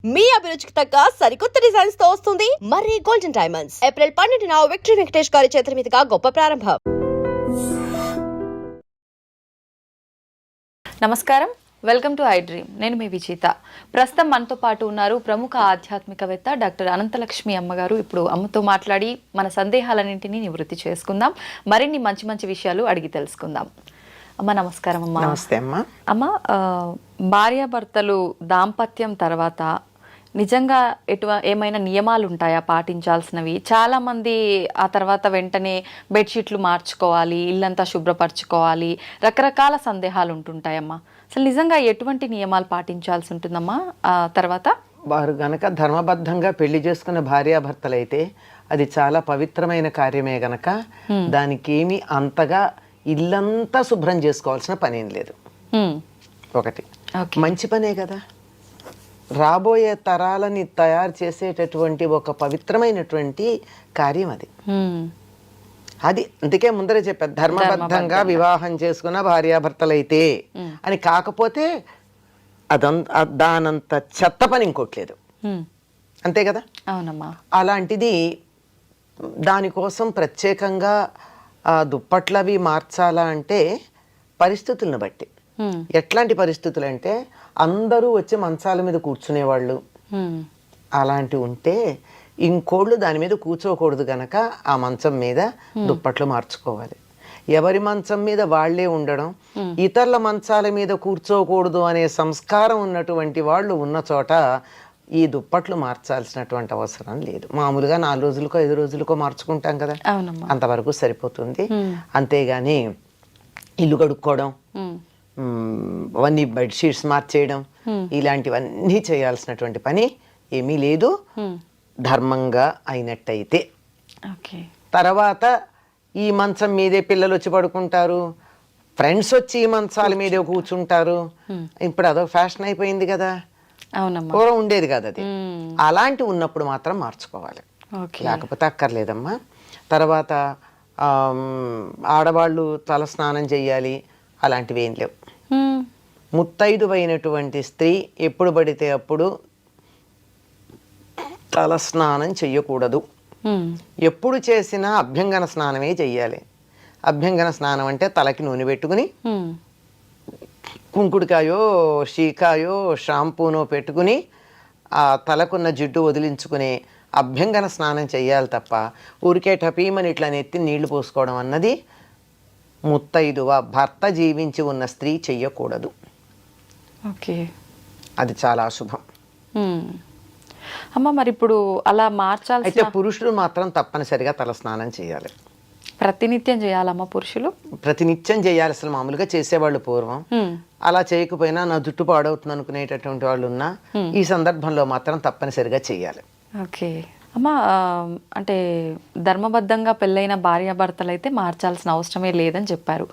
మీ అభిరుచికి తగ్గ సరికొత్త డిజైన్స్ తో వస్తుంది మర్రి గోల్డెన్ డైమండ్స్. ఏప్రిల్ 12న విక్టరీ వెంకటేష్ గారి చేతుల మీదుగా గొప్ప ప్రారంభం. నమస్కారం, వెల్కమ్ టు ఐ డ్రీమ్. నేను మీ విజేత. ప్రస్తుతం మనతో పాటు ఉన్నారు ప్రముఖ ఆధ్యాత్మికవేత్త డాక్టర్ అనంతలక్ష్మి అమ్మగారు. ఇప్పుడు అమ్మతో మాట్లాడి మన సందేహాలన్నింటినీ నివృత్తి చేసుకుందాం, మరిన్ని మంచి మంచి విషయాలు అడిగి తెలుసుకుందాం. అమ్మ నమస్కారం. అమ్మ నమస్తే అమ్మ. అమ్మ, భార్యాభర్తలు దాంపత్యం తర్వాత నిజంగా ఏమైనా నియమాలు ఉంటాయా పాటించాల్సినవి? చాలామంది ఆ తర్వాత వెంటనే బెడ్షీట్లు మార్చుకోవాలి, ఇల్లంతా శుభ్రపరచుకోవాలి, రకరకాల సందేహాలు ఉంటుంటాయమ్మా. అసలు నిజంగా ఎటువంటి నియమాలు పాటించాల్సి ఉంటుందమ్మా ఆ తర్వాత? వారు గనక ధర్మబద్ధంగా పెళ్లి చేసుకున్న భార్యాభర్తలైతే అది చాలా పవిత్రమైన కార్యమే గనక దానికి ఏమి అంతగా ఇల్లంతా శుభ్రం చేసుకోవాల్సిన పనేం లేదు. ఒకటి మంచి పనే కదా, రాబోయే తరాలని తయారు చేసేటటువంటి ఒక పవిత్రమైనటువంటి కార్యం అది. అది అందుకే ముందరే చెప్పారు, ధర్మబద్ధంగా వివాహం చేసుకున్న భార్యాభర్తలైతే అని. కాకపోతే దానంత చెత్త పని ఇంకోట్లేదు, అంతే కదా. అవునమ్మా. అలాంటిది దానికోసం ప్రత్యేకంగా దుప్పట్లవి మార్చాలా అంటే పరిస్థితులను బట్టి. ఎట్లాంటి పరిస్థితులు అంటే అందరూ వచ్చి మంచాల మీద కూర్చునేవాళ్ళు అలాంటివి ఉంటే ఇంకోళ్ళు దాని మీద కూర్చోకూడదు గనక ఆ మంచం మీద దుప్పట్లు మార్చుకోవాలి. ఎవరి మంచం మీద వాళ్లే ఉండడం, ఇతరుల మంచాల మీద కూర్చోకూడదు అనే సంస్కారం ఉన్నటువంటి వాళ్ళు ఉన్న చోట ఈ దుప్పట్లు మార్చాల్సినటువంటి అవసరం లేదు. మామూలుగా 4 రోజులకో 5 రోజులకో మార్చుకుంటాం కదా, అంతవరకు సరిపోతుంది. అంతేగాని ఇల్లు కడుక్కోవడం, అవన్నీ బెడ్షీట్స్ మార్చేయడం, ఇలాంటివన్నీ చేయాల్సినటువంటి పని ఏమీ లేదు, ధర్మంగా అయినట్టయితే. తర్వాత ఈ మంచం మీదే పిల్లలు వచ్చి పడుకుంటారు, ఫ్రెండ్స్ వచ్చి ఈ మంచాల మీదే కూర్చుంటారు. ఇప్పుడు అదొక ఫ్యాషన్ అయిపోయింది కదా, పూర్వం ఉండేది కదా అది. అలాంటి ఉన్నప్పుడు మాత్రం మార్చుకోవాలి, లేకపోతే అక్కర్లేదమ్మా. తర్వాత ఆడవాళ్ళు తల స్నానం చెయ్యాలి, అలాంటివి ఏం లేవు. ముత్తైదువైనటువంటి స్త్రీ ఎప్పుడు పడితే అప్పుడు తల స్నానం చెయ్యకూడదు. ఎప్పుడు చేసినా అభ్యంగన స్నానమే చెయ్యాలి. అభ్యంగన స్నానం అంటే తలకి నూనె పెట్టుకుని కుంకుడికాయో షీకాయో షాంపూనో పెట్టుకుని ఆ తలకున్న జిడ్డు వదిలించుకుని అభ్యంగన స్నానం చెయ్యాలి తప్ప ఊరికే టపీమని ఇట్లా నెత్తి నీళ్లు పోసుకోవడం అన్నది ముత్తైదువ భర్త జీవించి ఉన్న స్త్రీ చెయ్యకూడదు. అది చాలా అశుభం. అమ్మ, మరి ఇప్పుడు అలా మార్చాలి అయితే పురుషులు మాత్రం తప్పనిసరిగా తల స్నానం చేయాలి. ప్రతినిత్యం చేయాలమ్మా పురుషులు? ప్రతినిత్యం చేయాలి. అసలు మామూలుగా చేసేవాళ్ళు పూర్వం, అలా చేయకపోయినా నా జుట్టు పాడవుతుంది అనుకునేటటువంటి వాళ్ళు ఉన్నా ఈ సందర్భంలో మాత్రం తప్పనిసరిగా చేయాలి. ఓకే అమ్మా, అంటే ధర్మబద్ధంగా పెళ్ళైన భార్యాభర్తలు అయితే మార్చాల్సిన అవసరమే లేదని చెప్పారు.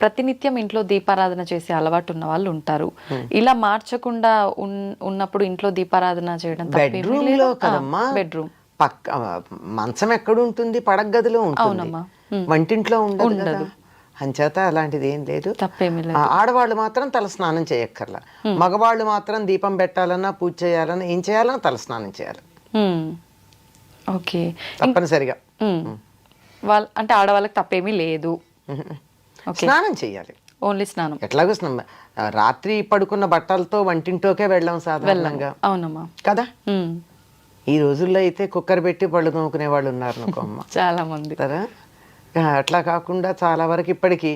ప్రతినిత్యం ఇంట్లో దీపారాధన చేసే అలవాటు ఉన్న వాళ్ళు ఉంటారు. ఇలా మార్చకుండా ఉన్నప్పుడు ఇంట్లో దీపారాధన చేయడం బెడ్రూమ్ లో కదమ్మా. బెడ్రూమ్ పక్క మంచం ఎక్కడ ఉంటుంది, పడగదిలో ఉంటుంది, వంటింట్లో ఉండదు. అంచేత అలాంటిది ఏం లేదు, తప్పేమీ లేదు. ఆడవాళ్ళు మాత్రం తల స్నానం చేయక్కర్లా, మగవాళ్ళు మాత్రం దీపం పెట్టాలన్నా పూజ చేయాలన్నా ఏం చేయాలన్నా తల స్నానం చేయాలి. ఓకే, తప్పనిసరిగా. అంటే ఆడవాళ్ళకి తప్పేమీ లేదు, స్నానం చేయాలి. ఓన్లీ స్నానం. ఎట్లాగో రాత్రి పడుకున్న బట్టలతో వంటింటోకే వెళ్ళాం సాధారణంగా. అవునమ్మా కదా. ఈ రోజుల్లో అయితే కుక్కర్ పెట్టి పళ్ళు తోముకునే వాళ్ళు ఉన్నారు అనుకోమ్మ, చాలా మంది కదా. అట్లా కాకుండా చాలా వరకు ఇప్పటికీ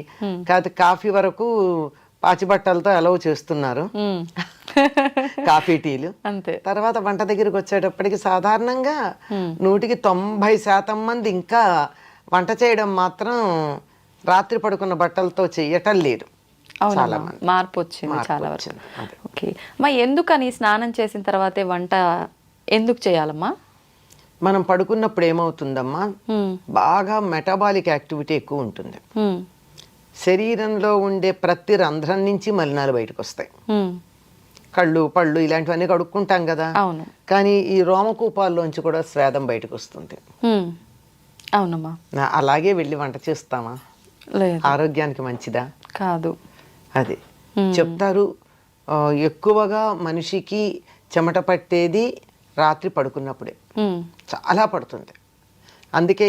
కాఫీ వరకు పాచి బట్టలతో అలౌ చేస్తున్నారు, కాఫీ టీలు. అంతే. తర్వాత వంట దగ్గరికి వచ్చేటప్పటికి సాధారణంగా 90% మంది ఇంకా వంట చేయడం మాత్రం రాత్రి పడుకున్న బట్టలతో చెయ్యటం లేదు. చాలా మంది మార్పు వచ్చింది చాలా వరకు. ఓకే అమ్మా, ఎందుకని స్నానం చేసిన తర్వాతే వంట ఎందుకు చేయాలమ్మా? మనం పడుకున్నప్పుడు ఏమవుతుందమ్మా, బాగా మెటబాలిక్ యాక్టివిటీ ఎక్కువ ఉంటుంది. శరీరంలో ఉండే ప్రతి రంధ్రం నుంచి మలినాలు బయటకు వస్తాయి. కళ్ళు పళ్ళు ఇలాంటివన్నీ కడుక్కుంటాం కదా, కానీ ఈ రోమకూపాల్లోంచి కూడా స్వేదం బయటకు వస్తుంది. అవునమ్మా. అలాగే వెళ్ళి వంట చేస్తామా? ఆరోగ్యానికి మంచిదా? కాదు. అది చెప్తారు, ఎక్కువగా మనిషికి చెమట పట్టేది రాత్రి పడుకున్నప్పుడే, చాలా పడుతుంది. అందుకే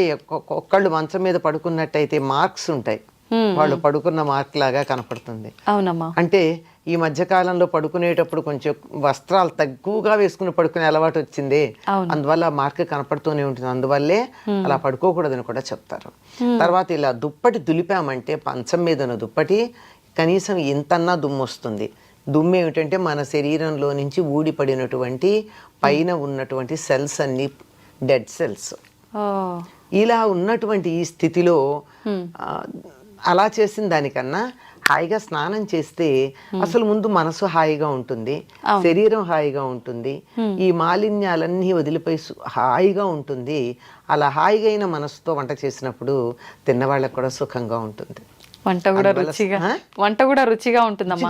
ఒక్కళ్ళు మంచం మీద పడుకున్నట్టయితే మార్క్స్ ఉంటాయి, వాళ్ళు పడుకున్న మార్క్ లాగా కనపడుతుంది. అవునమ్మా. అంటే ఈ మధ్య కాలంలో పడుకునేటప్పుడు కొంచెం వస్త్రాలు తక్కువగా వేసుకుని పడుకునే అలవాటు వచ్చింది, అందువల్ల మార్క్ కనపడుతూనే ఉంటుంది, అందువల్లే అలా పడుకోకూడదని కూడా చెప్తారు. తర్వాత ఇలా దుప్పటి దులిపామంటే మంచం మీద ఉన్న దుప్పటి కనీసం ఇంతన్నా దుమ్ము వస్తుంది. దుమ్ము ఏమిటంటే మన శరీరంలో నుంచి ఊడిపడినటువంటి పైన ఉన్నటువంటి సెల్స్ అన్ని డెడ్ సెల్స్. ఇలా ఉన్నటువంటి ఈ స్థితిలో అలా చేసిన దానికన్నా హాయిగా స్నానం చేస్తే అసలు ముందు మనసు హాయిగా ఉంటుంది, శరీరం హాయిగా ఉంటుంది, ఈ మాలిన్యాలన్నీ వదిలిపోయి హాయిగా ఉంటుంది. అలా హాయిగా అయిన మనసుతో వంట చేసినప్పుడు తిన్నవాళ్ళకి కూడా సుఖంగా ఉంటుంది. వంట కూడా రుచిగా ఉంటుందమ్మా.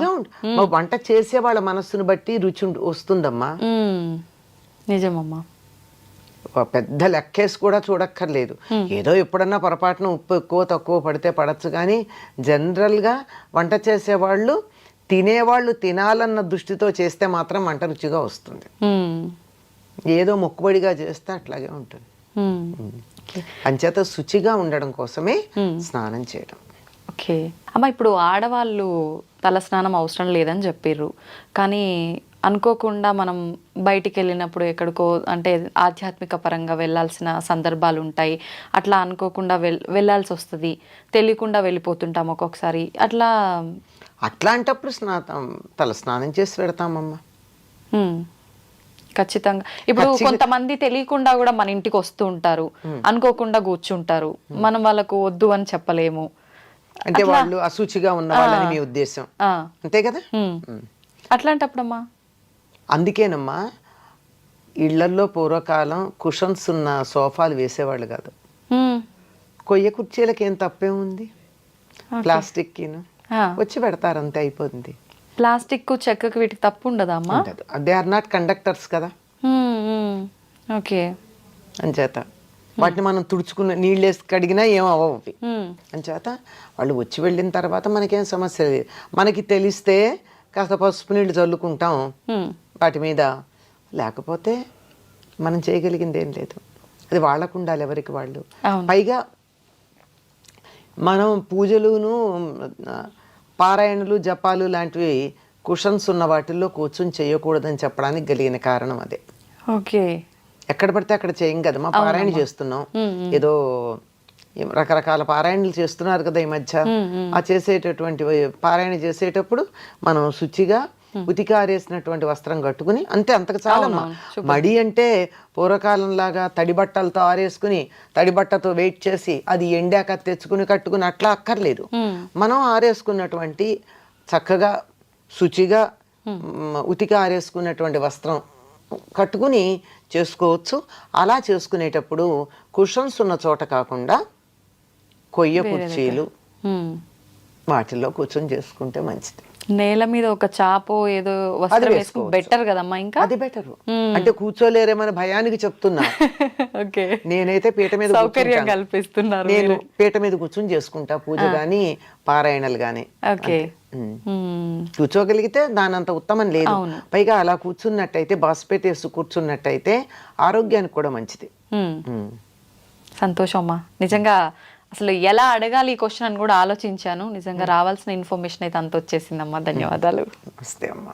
వంట చేసే వాళ్ళ మనస్సును బట్టి రుచి వస్తుందమ్మా. నిజమమ్మా. పెద్ద లెక్కేసి కూడా చూడక్కర్లేదు, ఏదో ఎప్పుడన్నా పొరపాటున ఉప్పు ఎక్కువ తక్కువ పడితే పడచ్చు, కానీ జనరల్గా వంట చేసేవాళ్ళు తినేవాళ్ళు తినాలన్న దృష్టితో చేస్తే మాత్రం వంట రుచిగా వస్తుంది. ఏదో మొక్కుబడిగా చేస్తే అట్లాగే ఉంటుంది. అంచేత శుచిగా ఉండడం కోసమే స్నానం చేయడం. ఓకే అమ్మ, ఇప్పుడు ఆడవాళ్ళు తల స్నానం అవసరం లేదని చెప్పారు, కానీ అనుకోకుండా మనం బయటికి వెళ్ళినప్పుడు ఎక్కడికో అంటే ఆధ్యాత్మిక పరంగా వెళ్ళాల్సిన సందర్భాలు ఉంటాయి, అట్లా అనుకోకుండా వెళ్ళాల్సి వస్తుంది, తెలియకుండా వెళ్ళిపోతుంటాం ఒక్కొక్కసారి. అట్లాంటప్పుడు తల స్నానం చేసి పెడతామమ్మా. ఖచ్చితంగా. ఇప్పుడు కొంతమంది తెలియకుండా కూడా మన ఇంటికి వస్తూ ఉంటారు, అనుకోకుండా కూర్చుంటారు, మనం వాళ్ళకు వద్దు అని చెప్పలేము. అంటే వాళ్ళు అశుచిగా ఉన్న వాళ్ళని మీ ఉద్దేశం, అంతే కదా? అట్లాంటప్పుడమ్మా, అందుకేనమ్మా ఇళ్లల్లో పూర్వకాలం కుషన్స్ ఉన్న సోఫాలు వేసేవాళ్ళు కాదు. కొయ్య కుర్చీలకి ఏం తప్పే ఉంది, ప్లాస్టిక్ వచ్చి పెడతారు, అంతే అయిపోతుంది. ప్లాస్టిక్ చెక్కకు వీటికి తప్పు ఉండదా అమ్మా? దే ఆర్ నాట్ కండక్టర్స్ కదా. ఓకే. అంచేత వాటిని మనం తుడుచుకున్న నీళ్ళు వేసి కడిగినా ఏం అవ్వవు. అంచేత వాళ్ళు వచ్చి వెళ్ళిన తర్వాత మనకేం సమస్య లేదు. మనకి తెలిస్తే కాస్త పసుపు నీళ్ళు చల్లుకుంటాం వాటి మీద, లేకపోతే మనం చేయగలిగింది ఏం లేదు. అది వాళ్ళకు ఉండాలి, ఎవరికి వాళ్ళు. పైగా మనం పూజలును పారాయణలు జపాలు లాంటివి కుషన్స్ ఉన్న వాటిల్లో కూర్చొని చేయకూడదని చెప్పడానికి కలిగిన కారణం అదే. ఓకే. ఎక్కడ పడితే అక్కడ చేయం కదమ్మా, పారాయణ చేస్తున్నాం, ఏదో రకరకాల పారాయణలు చేస్తున్నారు కదా ఈ మధ్య. ఆ చేసేటటువంటి పారాయణ చేసేటప్పుడు మనం శుచిగా ఉతికారేసినటువంటి వస్త్రం కట్టుకుని అంతే, అంతకు చాలమ్మా. మడి అంటే పూర్వకాలం లాగా తడి బట్టలతో ఆరేసుకుని తడి బట్టతో వెయిట్ చేసి అది ఎండాక తెచ్చుకుని కట్టుకుని అట్లా అక్కర్లేదు. మనం ఆరేసుకున్నటువంటి చక్కగా శుచిగా ఉతికి ఆరేసుకున్నటువంటి వస్త్రం కట్టుకుని చేసుకోవచ్చు. అలా చేసుకునేటప్పుడు కుషన్స్ ఉన్న చోట కాకుండా కొయ్య కుర్చీలు వాటిల్లో కూర్చొని చేసుకుంటే మంచిది. నేల మీద ఒక చాపో ఏదో వస్త్రం వేసుకుంటే బెటర్ కదమ్మా. ఇంకా అది బెటర్. అంటే కూర్చోలేరేమని భయానికి చెప్తున్నా. ఓకే. నేనైతే పీట మీద సౌకర్యం కల్పిస్తున్నారు. నేను పీట మీద కూర్చొని చేసుకుంటా పూజ గాని పారాయణలు గాని. ఓకే. కూర్చోగలిగితే దానంత ఉత్తమం లేదు. పైగా అలా కూర్చున్నట్టయితే బాస్పెట్టేసి కూర్చున్నట్టయితే ఆరోగ్యానికి కూడా మంచిది. సంతోషం అమ్మా. నిజంగా అసలు ఎలా అడగాలి ఈ క్వశ్చన్ అని కూడా ఆలోచించాను. నిజంగా రావాల్సిన ఇన్ఫర్మేషన్ అయితే అంత వచ్చేసిందమ్మా. ధన్యవాదాలు. నమస్తే అమ్మా.